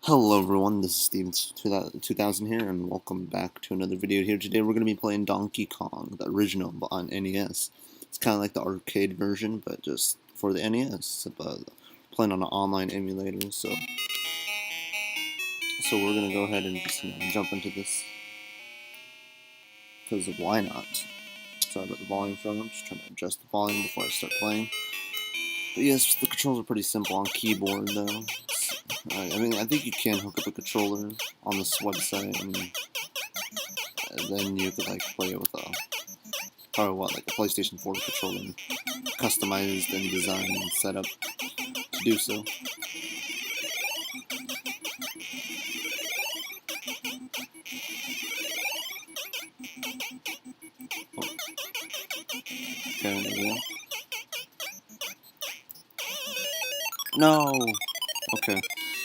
Hello everyone, this is Stevenson2000 here, and welcome back to another video here. Today we're going to be playing Donkey Kong, the original on NES. It's kind of like the arcade version, but just for the NES, but playing on an online emulator, so we're going to go ahead and just jump into this, because why not? Sorry about the volume from it. I'm just trying to adjust the volume before I start playing. But yes, the controls are pretty simple on keyboard, though. I think you can hook up a controller on this website, and then you could play it with like a PlayStation 4 controller, customized and designed and set up to do so. Oh. Okay, there we go. No. Okay.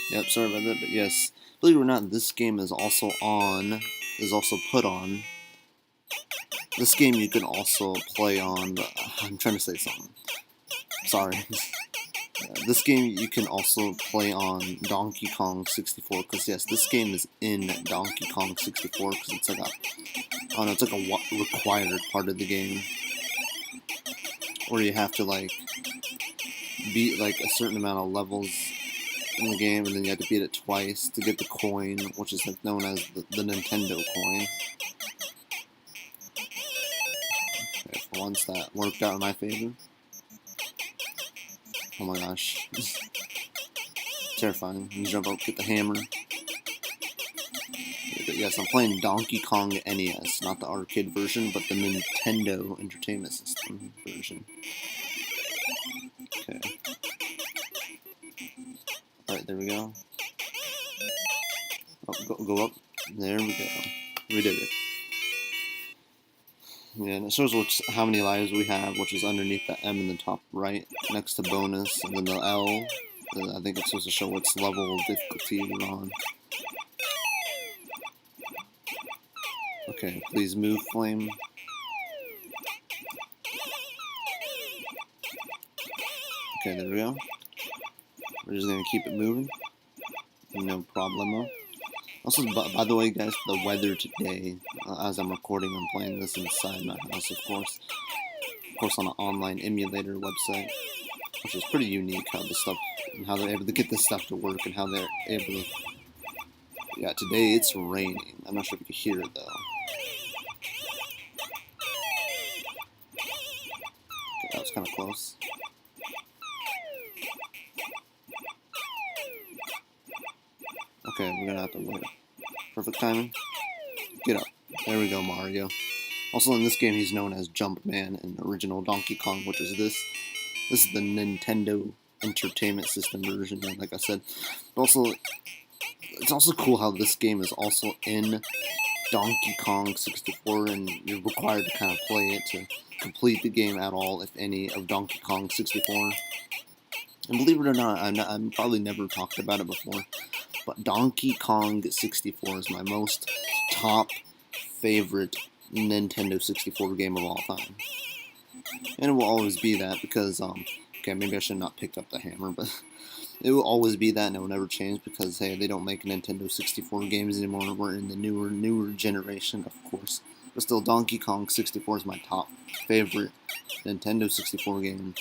Yep. Sorry about that, but yes, believe it or not, this game is also put on. This game you can also play on. I'm trying to say something. Sorry. This game you can also play on Donkey Kong 64, because yes, this game is in Donkey Kong 64, because it's like it's like a required part of the game, where you have to beat a certain amount of levels in the game, and then you have to beat it twice to get the coin, which is known as the Nintendo coin. Okay, for once that worked out in my favor. Oh my gosh. Terrifying. You jump up, get the hammer. But yes, I'm playing Donkey Kong NES, not the arcade version, but the Nintendo Entertainment System version. Okay. Alright, there we go. Oh, go up. There we go. We did it. Yeah, and it shows how many lives we have, which is underneath the M in the top right, next to bonus, and then the L. I think it's supposed to show what's level of difficulty we're on. Okay, please move, flame. Okay, there we go. We're just gonna keep it moving. No problemo. Also, by the way, guys, the weather today, as I'm recording, I'm playing this inside my house, of course on an online emulator website, which is pretty unique how they're able to get this stuff to work, and how they're able to. Yeah, today it's raining. I'm not sure if you can hear it though. Okay, that was kind of close. Okay, we're gonna have to wait. Perfect timing. Get up. There we go, Mario. Also, in this game, he's known as Jumpman in the original Donkey Kong, which is this. This is the Nintendo Entertainment System version, like I said. But also, it's also cool how this game is also in Donkey Kong 64, and you're required to kind of play it to complete the game at all, if any, of Donkey Kong 64. And believe it or not, I've probably never talked about it before, but Donkey Kong 64 is my most top favorite Nintendo 64 game of all time. And it will always be that, because, okay, maybe I should not pick up the hammer, but it will always be that, and it will never change, because, hey, they don't make Nintendo 64 games anymore. We're in the newer generation, of course. But still, Donkey Kong 64 is my top favorite Nintendo 64 game.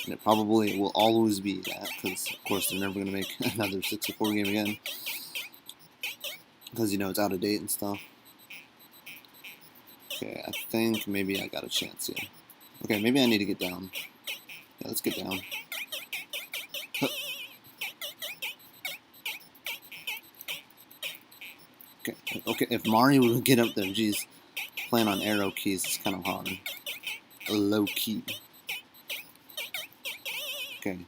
And it probably will always be that, because, of course, they're never going to make another 64 game again. Because, it's out of date and stuff. Okay, I think maybe I got a chance here. Okay, maybe I need to get down. Yeah, let's get down. Okay, if Mario would get up there, geez, playing on arrow keys is kind of hard. Low key. Okay,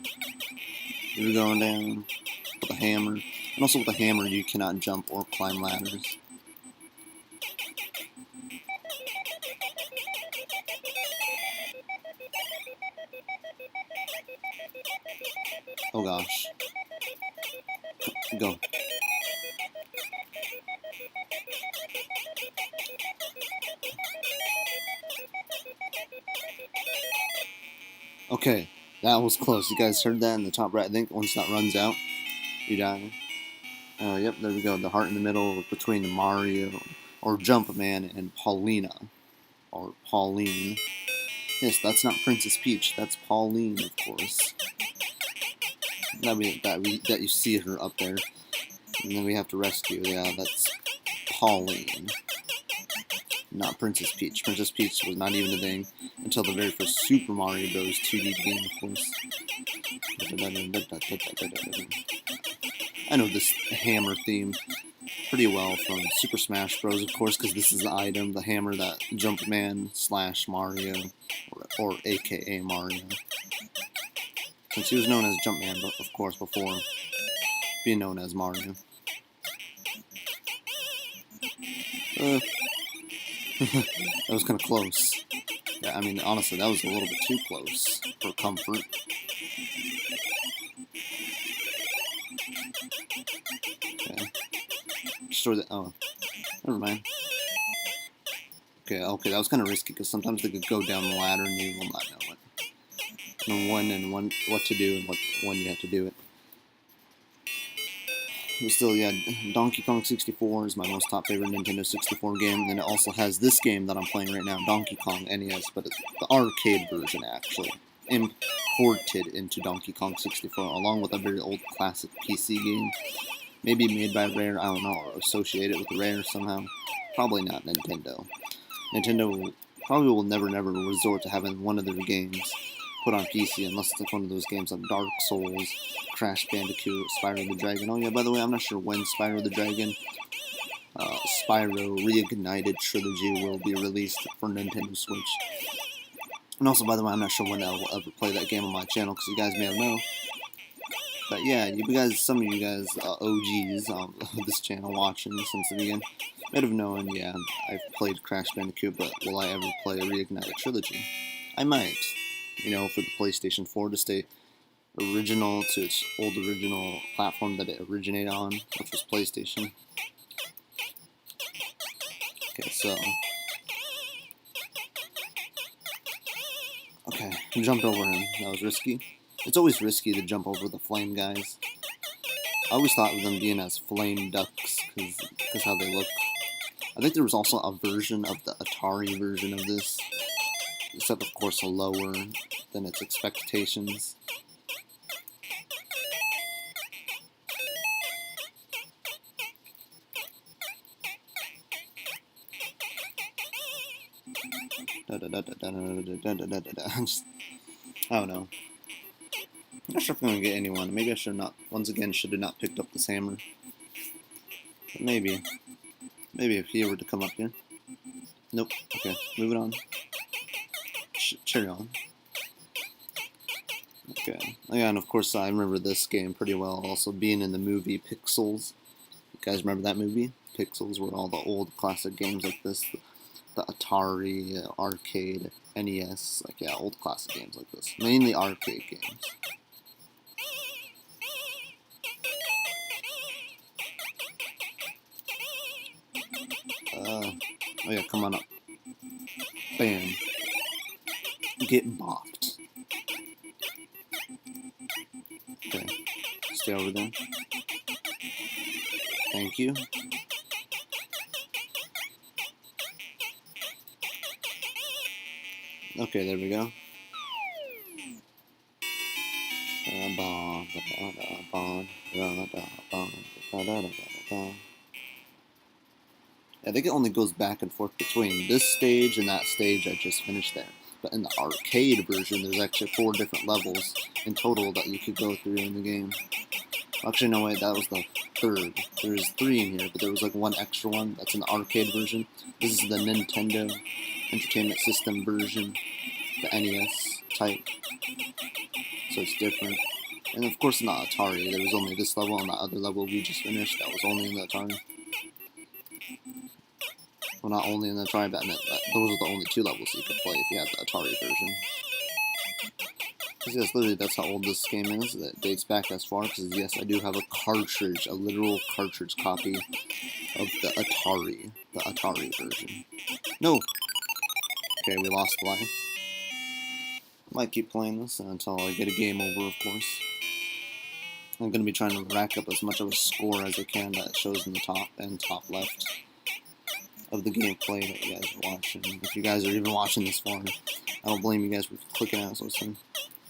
you're going down with a hammer. And also with a hammer, you cannot jump or climb ladders. Oh gosh. Go. Okay, that was close. You guys heard that in the top right. I think once that runs out, you die. Yep, there we go. The heart in the middle between Mario, or Jumpman, and Paulina, or Pauline. Yes, that's not Princess Peach. That's Pauline, of course. That you see her up there, and then we have to rescue. Yeah, that's Pauline, not Princess Peach. Princess Peach was not even a thing until the very first Super Mario Bros. 2D game, of course. I know this hammer theme pretty well from Super Smash Bros. Of course, because this is the item, the hammer that Jumpman / Mario, or AKA Mario, since he was known as Jumpman, but of course before being known as Mario. That was kind of close. Yeah, I mean, honestly, that was a little bit too close for comfort. Okay. Destroy the... Oh, never mind. Okay, that was kind of risky, because sometimes they could go down the ladder and you will not know what to do and when you have to do it. But still, yeah, Donkey Kong 64 is my most top favorite Nintendo 64 game, and then it also has this game that I'm playing right now, Donkey Kong NES, but it's the arcade version, actually, imported into Donkey Kong 64, along with a very old classic PC game, maybe made by Rare, I don't know, or associated with Rare somehow. Probably not Nintendo. Nintendo probably will never resort to having one of their games put on PC unless it's like one of those games like Dark Souls, Crash Bandicoot, Spyro the Dragon. Oh yeah, by the way, I'm not sure when Spyro the Dragon, Spyro Reignited Trilogy will be released for Nintendo Switch. And also, by the way, I'm not sure when I will ever play that game on my channel, because you guys may have known. But yeah, some of you guys, OGs on this channel watching since the beginning, might have known, yeah, I've played Crash Bandicoot, but will I ever play a Reignited Trilogy? I might. You know, for the PlayStation 4 to stay original to its old original platform that it originated on, which was PlayStation. Okay, so... Okay, I jumped over him. That was risky. It's always risky to jump over the flame guys. I always thought of them being as flame ducks, because how they look. I think there was also a version of the Atari version of this, except of course lower than its expectations. I don't know. I'm not sure if I'm gonna get anyone. Maybe I should not. Once again, should have not picked up this hammer. But maybe if he were to come up here. Nope. Okay, moving on. Cherry on. Okay. Oh, yeah, and of course I remember this game pretty well. Also being in the movie Pixels. You guys remember that movie? Pixels, were all the old classic games like this. The Atari, arcade, NES, like yeah, old classic games like this. Mainly arcade games. Oh yeah, come on up. Bam. Get bopped. Okay, stay over there. Thank you. Okay, there we go. I think it only goes back and forth between this stage and that stage I just finished there. But in the arcade version, there's actually 4 different levels in total that you could go through in the game. Actually, no, wait, that was the 3rd. There's 3 in here, but there was like 1 extra one that's in the arcade version. This is the Nintendo Entertainment System version, the NES type. So it's different. And of course, in the Atari, there was only this level, and the other level we just finished that was only in the Atari. Well, not only in the Atari, but those are the only 2 levels you could play if you had the Atari version. Because yes, literally, that's how old this game is. That dates back as far, because yes, I do have a cartridge, a literal cartridge copy of the Atari version. No! Okay, we lost life. Might keep playing this until I get a game over, of course. I'm going to be trying to rack up as much of a score as I can that shows in the top and top left of the gameplay that you guys are watching. If you guys are even watching this far, I don't blame you guys for clicking out so soon.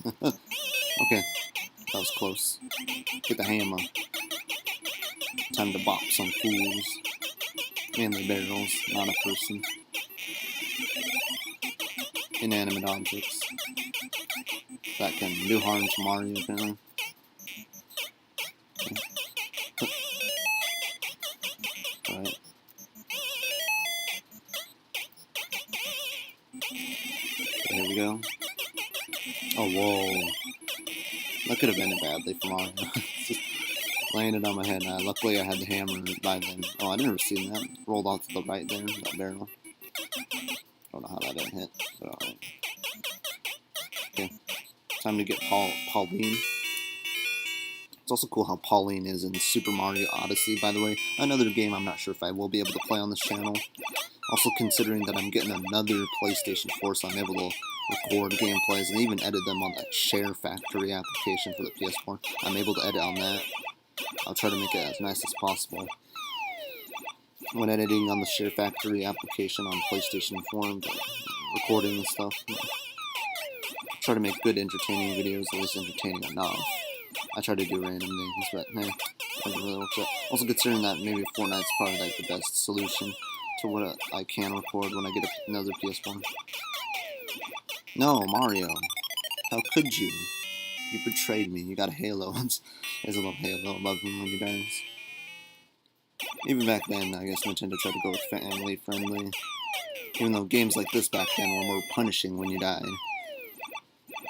Okay, that was close. Get the hammer. Time to bop some fools. Mainly barrels, not a person. Inanimate objects that can do harm to Mario, apparently. Alright. Here we go. Oh, whoa. That could have ended badly for Mario. Just landed on my head. Luckily, I had the hammer by then. Oh, I never seen that. Rolled off to the right there, that barrel. Don't know how that didn't hit, but alright. Okay. Time to get Pauline. It's also cool how Pauline is in Super Mario Odyssey, by the way. Another game I'm not sure if I will be able to play on this channel. Also considering that I'm getting another PlayStation 4, so I'm able to record gameplays and even edit them on that Share Factory application for the PS4. I'm able to edit on that. I'll try to make it as nice as possible. When editing on the Share Factory application on PlayStation 4, recording and stuff. Try to make good entertaining videos, at least entertaining enough. I try to do random things, but hey, it doesn't really work out. Also considering that maybe Fortnite's probably like the best solution to what I can record when I get another PS4. No, Mario. How could you? You betrayed me. You got a Halo. There's a little Halo above you guys. Even back then, I guess Nintendo tried to go with family friendly. Even though games like this back then were more punishing when you died.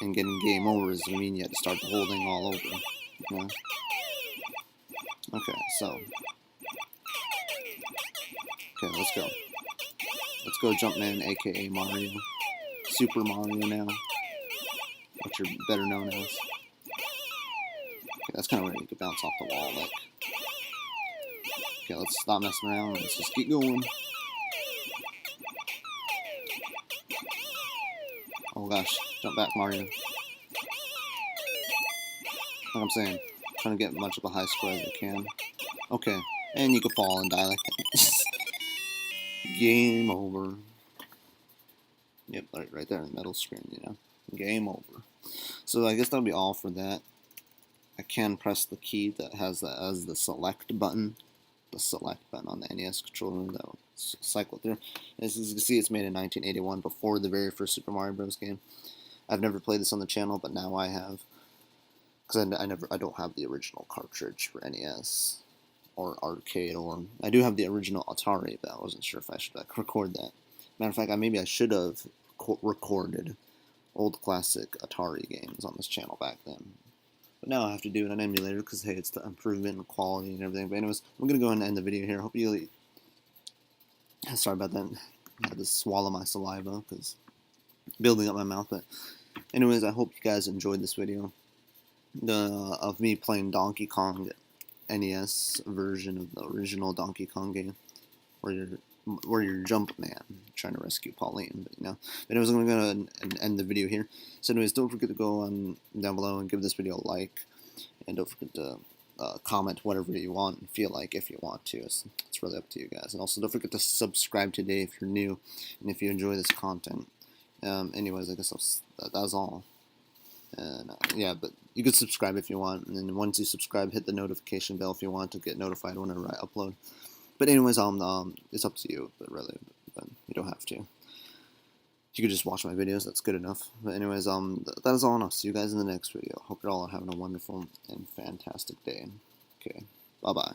And getting game overs would mean you had to start the whole thing all over. You know? Okay, so. Okay, let's go. Let's go Jumpman, aka Mario. Super Mario now. What you're better known as. Okay, that's kind of where you could bounce off the wall, like. Okay, let's stop messing around. Let's just keep going. Oh gosh, jump back, Mario. Like I'm saying, trying to get much of a high score as I can. Okay, and you could fall and die like that. Game over. Yep, right there in the middle screen, you know. Game over. So I guess that'll be all for that. I can press the key that has that as the select button. The select button on the NES controller that will cycle through. As you can see, it's made in 1981, before the very first Super Mario Bros. Game. I've never played this on the channel, but now I have, because I don't have the original cartridge for NES or arcade, or I do have the original Atari, but I wasn't sure if I should record that. Matter of fact, maybe I should have recorded old classic Atari games on this channel back then. But now I have to do it on emulator because, hey, it's the improvement in quality and everything. But anyways, I'm going to go ahead and end the video here. Hope you... Sorry about that. I had to swallow my saliva because building up my mouth. But anyways, I hope you guys enjoyed this video of me playing Donkey Kong NES version of the original Donkey Kong game, where you're Jumpman trying to rescue Pauline. But, you know. But anyways, I'm going to end the video here. So anyways, don't forget to go on down below and give this video a like, and don't forget to comment whatever you want and feel like if you want to. It's really up to you guys. And also don't forget to subscribe today if you're new and if you enjoy this content. Anyways, I guess that's all. And yeah, but you could subscribe if you want, and then once you subscribe, hit the notification bell if you want to get notified whenever I upload. But anyways, it's up to you, but you don't have to. You could just watch my videos, that's good enough. But anyways, that is all, and I'll see you guys in the next video. Hope you're all having a wonderful and fantastic day. Okay, bye-bye.